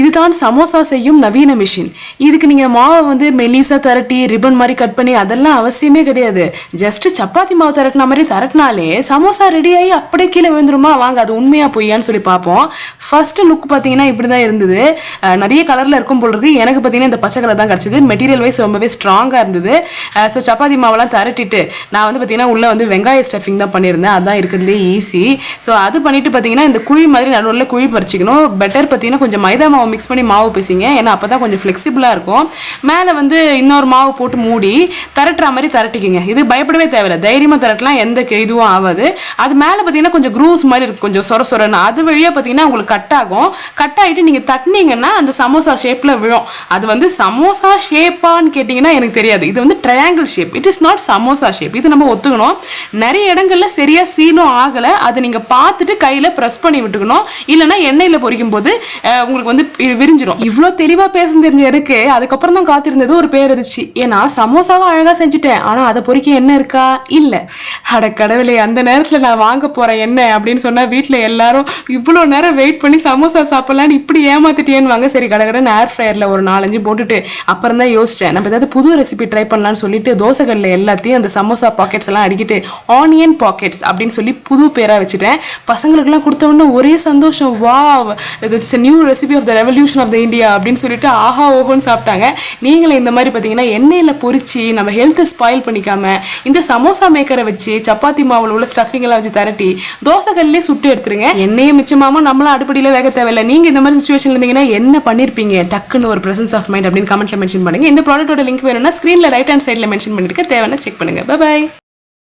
இதுதான் சமோசா செய்யும் நவீன மிஷின். இதுக்கு நீங்க மாவை வந்து மெலிசா திரட்டி ரிப்பன் மாதிரி கட் பண்ணி அதெல்லாம் அவசியமே கிடையாது. ஜஸ்ட் சப்பாத்தி மாவு திரட்டின மாதிரி திரட்டினாலே சமோசா ரெடி ஆகி அப்படியே கீழே விழுந்துருமா. வாங்க அது உண்மையா பொய்யான்னு சொல்லி பார்ப்போம். ஃபர்ஸ்ட் லுக் பார்த்தீங்கன்னா இப்படிதான் இருந்தது. நிறைய கலர்ல இருக்கும் போல இருக்கு. எனக்கு பார்த்தீங்கன்னா இந்த பச்சை கலர் தான் கிடைச்சது. மெட்டீரியல் வைஸ் ரொம்பவே ஸ்ட்ராங்கா இருந்தது. ஸோ சப்பாத்தி மாவெல்லாம் திரட்டிட்டு நான் வந்து பார்த்தீங்கன்னா உள்ள வந்து வெங்காய ஸ்டஃபிங் தான் பண்ணியிருந்தேன். அதான் இருக்கிறதுலே ஈஸி. ஸோ அது பண்ணிட்டு பார்த்தீங்கன்னா இந்த குழி மாதிரி நடுவில் குழி பறிச்சிக்கணும். பெட்டர் பார்த்தீங்கன்னா கொஞ்சம் மைதா மாவு மிக்ஸ் பண்ணி மாவு பேசிங்க. ஏன்னா அப்போ தான் கொஞ்சம் ஃப்ளெக்சிபிளாக இருக்கும். மேலே வந்து இன்னொரு மாவு போட்டு மூடி திரட்டுற மாதிரி திரட்டிக்கிங்க. இது பயப்படவே தேவையில்லை, தைரியமாக திரட்டலாம், எந்த இதுவும் ஆகாது. அது மேலே பார்த்தீங்கன்னா கொஞ்சம் க்ரூஸ் மாதிரி இருக்கும், கொஞ்சம் சொர சொரன்னு. அது வழியாக பார்த்தீங்கன்னா உங்களுக்கு கட் ஆகும். கட் ஆகிட்டு நீங்கள் தட்டினீங்கன்னா அந்த சமோசா ஷேப்பில் விழும். அது வந்து சமோசா ஷேப்பான்னு கேட்டிங்கன்னா எனக்கு தெரியாது. இது வந்து triangle shape, it is not samosa shape. இது நம்ம ஒத்துக்கணும். நிறைய இடங்கள்ல சரியா சீலும் ஆகலை. அதை நீங்கள் பார்த்துட்டு கையில் ப்ரெஸ் பண்ணி விட்டுக்கணும். இல்லைன்னா எண்ணெயில் பொரிக்கும் போது உங்களுக்கு வந்து விரிஞ்சிரும். இவ்வளோ தெளிவா பேச தெரிஞ்ச இருக்கு. அதுக்கப்புறம் தான் காத்திருந்தது ஒரு பேர் இருந்துச்சு. ஏன்னா சமோசாவை அழகா செஞ்சுட்டேன், ஆனா அதை பொறிக்க என்ன இருக்கா இல்ல. அட கடவுளே, அந்த நேரத்துல நான் வாங்க போறேன் என்ன அப்படின்னு சொன்னா வீட்டுல எல்லாரும் இவ்வளோ நேரம் வெயிட் பண்ணி சமோசா சாப்பிடலான்னு இப்படி ஏமாத்திட்டேன்னு வாங்க. சரி கடகடன்னு ஏர் ஃப்ரையர்ல ஒரு 4-5 போட்டுட்டு அப்புறம் தான் யோசிச்சேன் நம்ம ஏதாவது புது ரெசிபி ட்ரை பண்ணலான்னு சொல்லிட்டு தோசைகள்ல எல்லாத்தையும் அந்த சமோசா பாக்கெட்ஸ் எல்லாம் அடிக்கிட்டு ஆனியன் பாக்கெட்ஸ் அப்படின்னு சொல்லி புது பேரா வச்சுட்டேன். பசங்களுக்குலாம் கொடுத்த உடனே ஒரே சந்தோஷம். Wow, it's a new recipe of the revolution of the India அப்படின்னு சொல்லிட்டு ஆஹா ஓஹோன்னு சாப்பிட்டாங்க. நீங்களே இந்த மாதிரி பார்த்தீங்கன்னா எண்ணெயில் பொரிச்சு நம்ம ஹெல்த்தை ஸ்பாயில் பண்ணிக்காம இந்த சமோசா மேக்கரை வச்சு சப்பாத்தி மாவில் உள்ள ஸ்டஃபிங் எல்லாம் வச்சு திரட்டி தோசைகள்லேயே சுட்டு எடுத்துருங்க. எண்ணெயை மிச்சமாம நம்மளும் அடுப்படியில் வேக தேவையில்லை. நீங்க இந்த மாதிரி சுச்சுவேஷன் இருந்தீங்கன்னா என்ன பண்ணிருப்பீங்க? டக்குன்னு ஒரு பிரசன்ஸ் ஆஃப் மைண்ட் அப்படின்னு கமெண்ட்ல மென்ஷன் பண்ணுங்க. இந்த ப்ராடக்ட்டோட லிங்க் வேணும்னா ஸ்க்ரீன்ல ரைட் ஹேண்ட் சைடில் மென்ஷன் பண்ணிருக்க, தேவைன்னா செக் பண்ணுங்க. பை.